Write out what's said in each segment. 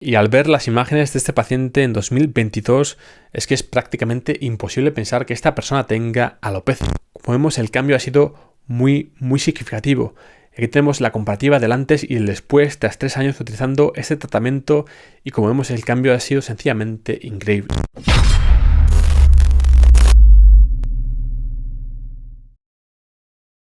Y al ver las imágenes de este paciente en 2022, es que es prácticamente imposible pensar que esta persona tenga alopecia. Como vemos, el cambio ha sido muy significativo. Aquí tenemos la comparativa del antes y el después, tras 3 años utilizando este tratamiento, y como vemos, el cambio ha sido sencillamente increíble.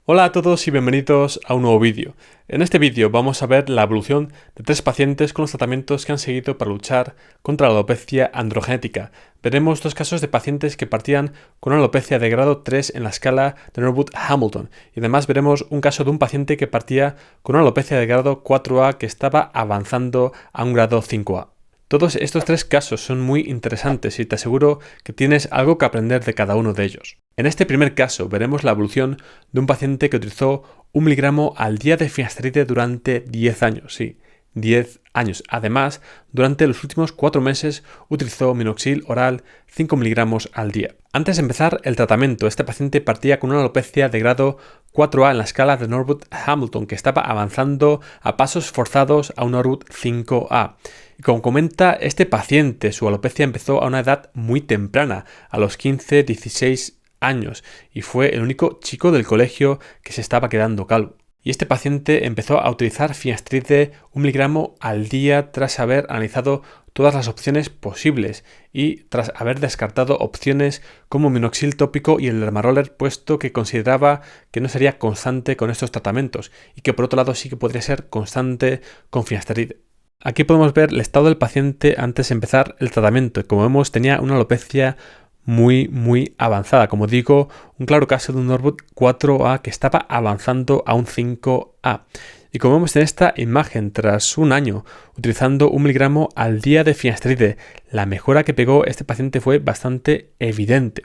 Hola a todos y bienvenidos a un nuevo vídeo. En este vídeo vamos a ver la evolución de 3 pacientes con los tratamientos que han seguido para luchar contra la alopecia androgenética. Veremos 2 casos de pacientes que partían con una alopecia de grado 3 en la escala de Norwood-Hamilton, y además veremos un caso de un paciente que partía con una alopecia de grado 4A que estaba avanzando a un grado 5A. Todos estos 3 casos son muy interesantes y te aseguro que tienes algo que aprender de cada uno de ellos. En este primer caso veremos la evolución de un paciente que utilizó 1 miligramo al día de finasteride durante 10 años, sí, 10 años. Además, durante los últimos 4 meses utilizó minoxidil oral 5 miligramos al día. Antes de empezar el tratamiento, este paciente partía con una alopecia de grado 4A en la escala de Norwood-Hamilton que estaba avanzando a pasos forzados a un Norwood 5A. Y como comenta este paciente, su alopecia empezó a una edad muy temprana, a los 15-16 años, y fue el único chico del colegio que se estaba quedando calvo. Y este paciente empezó a utilizar finasteride 1 miligramo al día tras haber analizado todas las opciones posibles y tras haber descartado opciones como minoxidil tópico y el dermaroller, puesto que consideraba que no sería constante con estos tratamientos y que por otro lado sí que podría ser constante con finasteride. Aquí podemos ver el estado del paciente antes de empezar el tratamiento y como vemos tenía una alopecia muy avanzada. Como digo, un claro caso de un Norwood 4A que estaba avanzando a un 5A. Y como vemos en esta imagen, tras un año utilizando 1 miligramo al día de finasteride, la mejora que pegó este paciente fue bastante evidente.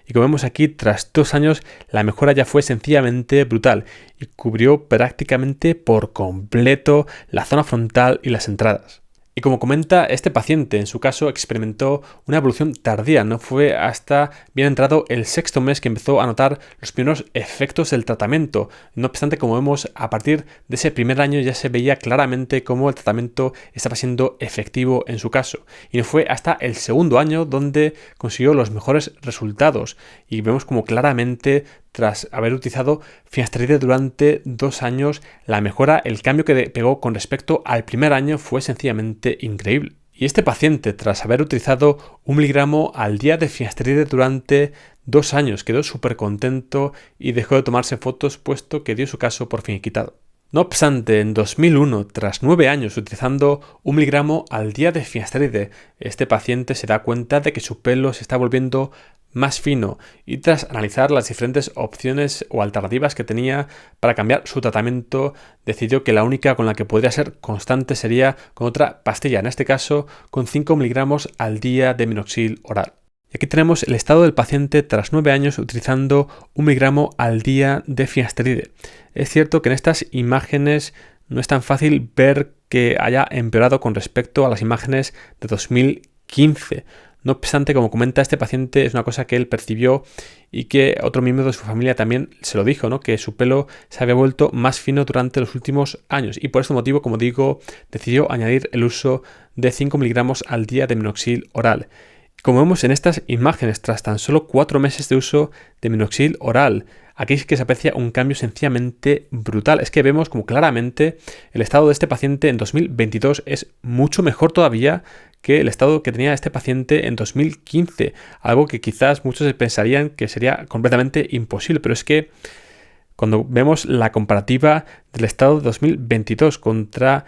Y como vemos aquí, tras 2 años, la mejora ya fue sencillamente brutal y cubrió prácticamente por completo la zona frontal y las entradas. Y como comenta este paciente, en su caso experimentó una evolución tardía, no fue hasta bien entrado el 6º mes que empezó a notar los primeros efectos del tratamiento. No obstante, como vemos, a partir de ese primer año ya se veía claramente cómo el tratamiento estaba siendo efectivo en su caso. Y no fue hasta el 2º año donde consiguió los mejores resultados. Y vemos como claramente, tras haber utilizado finasteride durante 2 años, la mejora, el cambio que pegó con respecto al primer año fue sencillamente increíble. Y este paciente, tras haber utilizado 1 miligramo al día de finasteride durante 2 años, quedó súper contento y dejó de tomarse fotos, puesto que dio su caso por finiquitado. No obstante, en 2001, tras 9 años utilizando 1 miligramo al día de finasteride, este paciente se da cuenta de que su pelo se está volviendo más fino y tras analizar las diferentes opciones o alternativas que tenía para cambiar su tratamiento, decidió que la única con la que podría ser constante sería con otra pastilla, en este caso con 5 miligramos al día de minoxidil oral. Y aquí tenemos el estado del paciente tras 9 años utilizando 1 miligramo al día de finasteride. Es cierto que en estas imágenes no es tan fácil ver que haya empeorado con respecto a las imágenes de 2015. No obstante, como comenta este paciente, es una cosa que él percibió y que otro miembro de su familia también se lo dijo, ¿no? Que su pelo se había vuelto más fino durante los últimos años y por este motivo, como digo, decidió añadir el uso de 5 miligramos al día de minoxidil oral. Como vemos en estas imágenes, tras tan solo 4 meses de uso de minoxidil oral, aquí sí que se aprecia un cambio sencillamente brutal. Es que vemos como claramente el estado de este paciente en 2022 es mucho mejor todavía que el estado que tenía este paciente en 2015, algo que quizás muchos pensarían que sería completamente imposible, pero es que cuando vemos la comparativa del estado de 2022 contra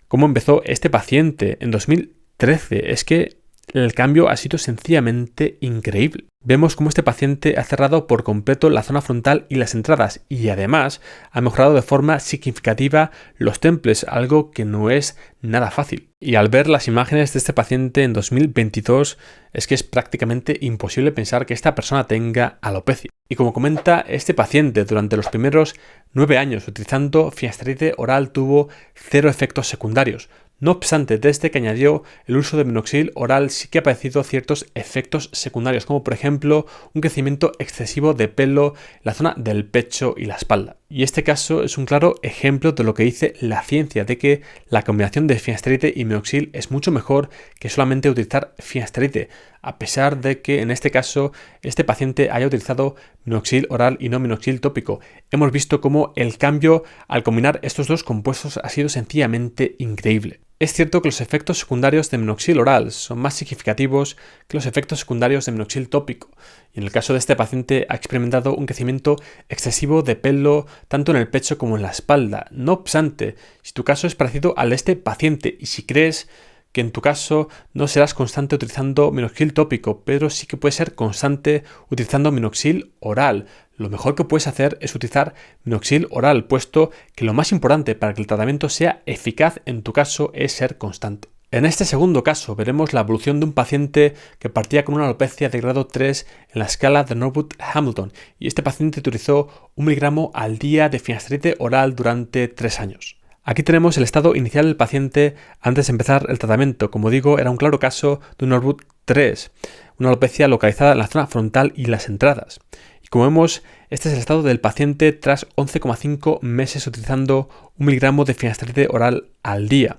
cómo empezó este paciente en 2013, es que el cambio ha sido sencillamente increíble. Vemos cómo este paciente ha cerrado por completo la zona frontal y las entradas y además ha mejorado de forma significativa los temples, algo que no es nada fácil. Y al ver las imágenes de este paciente en 2022 es que es prácticamente imposible pensar que esta persona tenga alopecia. Y como comenta este paciente, durante los primeros 9 años utilizando finasteride oral tuvo 0 efectos secundarios. No obstante, desde que añadió el uso de minoxidil oral sí que ha aparecido ciertos efectos secundarios, como por ejemplo un crecimiento excesivo de pelo en la zona del pecho y la espalda. Y este caso es un claro ejemplo de lo que dice la ciencia, de que la combinación de finasteride y minoxidil es mucho mejor que solamente utilizar finasteride, a pesar de que en este caso este paciente haya utilizado minoxidil oral y no minoxidil tópico. Hemos visto cómo el cambio al combinar estos dos compuestos ha sido sencillamente increíble. Es cierto que los efectos secundarios de minoxidil oral son más significativos que los efectos secundarios de minoxidil tópico, y en el caso de este paciente ha experimentado un crecimiento excesivo de pelo tanto en el pecho como en la espalda. No obstante, si tu caso es parecido al de este paciente y si crees que en tu caso no serás constante utilizando minoxidil tópico, pero sí que puedes ser constante utilizando minoxidil oral. Lo mejor que puedes hacer es utilizar minoxidil oral, puesto que lo más importante para que el tratamiento sea eficaz en tu caso es ser constante. En este segundo caso veremos la evolución de un paciente que partía con una alopecia de grado 3 en la escala de Norwood-Hamilton, y este paciente utilizó 1 miligramo al día de finasteride oral durante 3 años. Aquí tenemos el estado inicial del paciente antes de empezar el tratamiento. Como digo, era un claro caso de un Norwood 3, una alopecia localizada en la zona frontal y las entradas. Y como vemos, este es el estado del paciente tras 11,5 meses utilizando 1 miligramo de finasteride oral al día.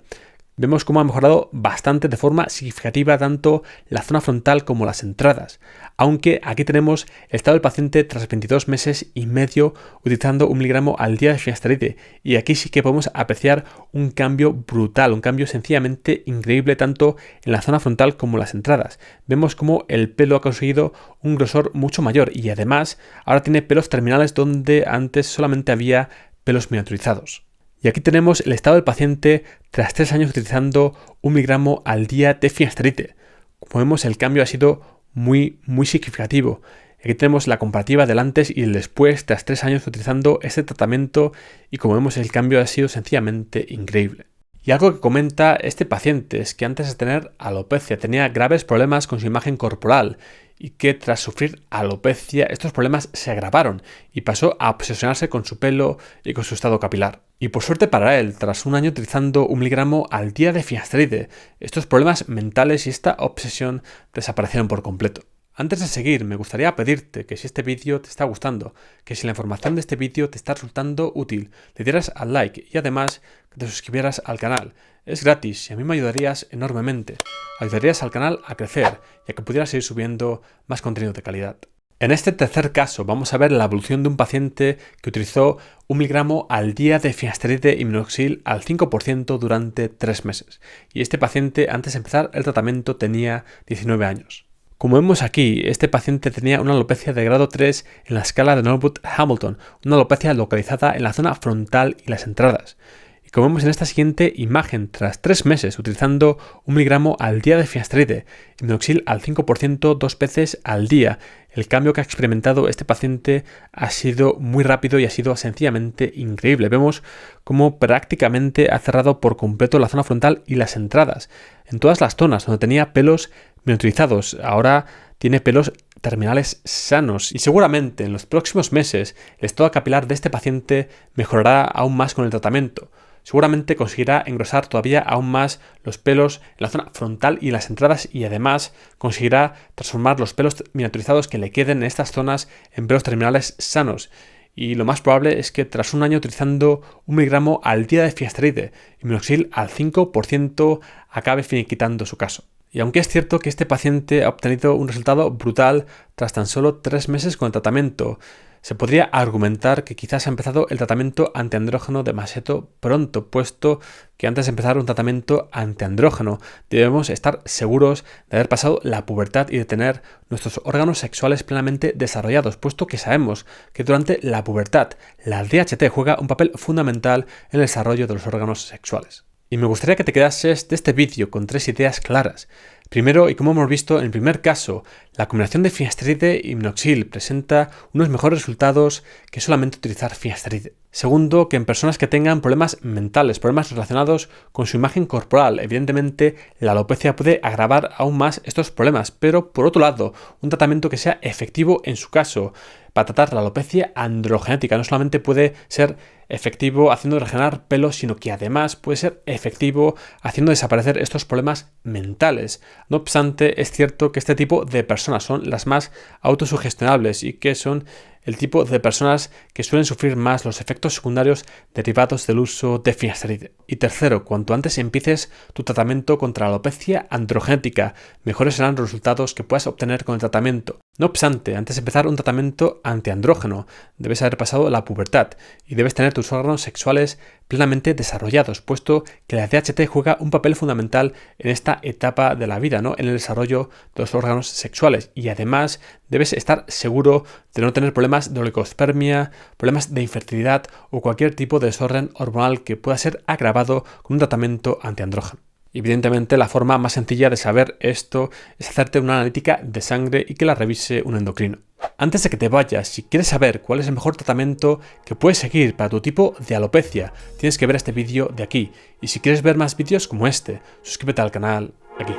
Vemos cómo ha mejorado bastante de forma significativa tanto la zona frontal como las entradas, aunque aquí tenemos el estado del paciente tras 22 meses y medio utilizando 1 miligramo al día de finasteride, y aquí sí que podemos apreciar un cambio brutal, un cambio sencillamente increíble tanto en la zona frontal como las entradas. Vemos cómo el pelo ha conseguido un grosor mucho mayor y además ahora tiene pelos terminales donde antes solamente había pelos miniaturizados. Y aquí tenemos el estado del paciente tras 3 años utilizando 1 miligramo al día de finasteride. Como vemos, el cambio ha sido muy significativo. Aquí tenemos la comparativa del antes y el después tras 3 años utilizando este tratamiento, y como vemos, el cambio ha sido sencillamente increíble. Y algo que comenta este paciente es que antes de tener alopecia tenía graves problemas con su imagen corporal, y que tras sufrir alopecia estos problemas se agravaron y pasó a obsesionarse con su pelo y con su estado capilar. Y por suerte para él, tras 1 año utilizando 1 miligramo al día de finasteride, estos problemas mentales y esta obsesión desaparecieron por completo. Antes de seguir, me gustaría pedirte que si este vídeo te está gustando, que si la información de este vídeo te está resultando útil, le dieras al like y además que te suscribieras al canal. Es gratis y a mí me ayudarías enormemente. Ayudarías al canal a crecer y a que pudieras seguir subiendo más contenido de calidad. En este tercer caso vamos a ver la evolución de un paciente que utilizó 1 miligramo al día de finasteride y minoxidil al 5% durante 3 meses. Y este paciente antes de empezar el tratamiento tenía 19 años. Como vemos aquí, este paciente tenía una alopecia de grado 3 en la escala de Norwood-Hamilton, una alopecia localizada en la zona frontal y las entradas. Y como vemos en esta siguiente imagen, tras 3 meses utilizando 1 miligramo al día de finasteride y minoxidil al 5% 2 veces al día, el cambio que ha experimentado este paciente ha sido muy rápido y ha sido sencillamente increíble. Vemos cómo prácticamente ha cerrado por completo la zona frontal y las entradas. En todas las zonas donde tenía pelos miniaturizados, ahora tiene pelos terminales sanos, y seguramente en los próximos meses el estado capilar de este paciente mejorará aún más con el tratamiento. Seguramente conseguirá engrosar todavía aún más los pelos en la zona frontal y las entradas, y además conseguirá transformar los pelos miniaturizados que le queden en estas zonas en pelos terminales sanos. Y lo más probable es que tras 1 año utilizando 1 miligramo al día de finasteride y minoxidil al 5% acabe finiquitando su caso. Y aunque es cierto que este paciente ha obtenido un resultado brutal tras tan solo 3 meses con el tratamiento, se podría argumentar que quizás ha empezado el tratamiento antiandrógeno demasiado pronto, puesto que antes de empezar un tratamiento antiandrógeno debemos estar seguros de haber pasado la pubertad y de tener nuestros órganos sexuales plenamente desarrollados, puesto que sabemos que durante la pubertad la DHT juega un papel fundamental en el desarrollo de los órganos sexuales. Y me gustaría que te quedases de este vídeo con 3 ideas claras. Primero, y como hemos visto en el primer caso, la combinación de finasteride y minoxidil presenta unos mejores resultados que solamente utilizar finasteride. Segundo, que en personas que tengan problemas mentales, problemas relacionados con su imagen corporal, evidentemente la alopecia puede agravar aún más estos problemas, pero por otro lado, un tratamiento que sea efectivo en su caso para tratar la alopecia androgenética no solamente puede ser efectivo haciendo regenerar pelo, sino que además puede ser efectivo haciendo desaparecer estos problemas mentales. No obstante, es cierto que este tipo de personas son las más autosugestionables y que son el tipo de personas que suelen sufrir más los efectos secundarios derivados del uso de finasteride. Y tercero, cuanto antes empieces tu tratamiento contra la alopecia androgénica, mejores serán los resultados que puedas obtener con el tratamiento. No obstante, antes de empezar un tratamiento antiandrógeno, debes haber pasado la pubertad y debes tener tus órganos sexuales plenamente desarrollados, puesto que la DHT juega un papel fundamental en esta etapa de la vida, ¿no? En el desarrollo de los órganos sexuales. Y además debes estar seguro de no tener problemas de oligospermia, problemas de infertilidad o cualquier tipo de desorden hormonal que pueda ser agravado con un tratamiento antiandrógeno. Evidentemente, la forma más sencilla de saber esto es hacerte una analítica de sangre y que la revise un endocrino. Antes de que te vayas, si quieres saber cuál es el mejor tratamiento que puedes seguir para tu tipo de alopecia, tienes que ver este vídeo de aquí. Y si quieres ver más vídeos como este, suscríbete al canal aquí.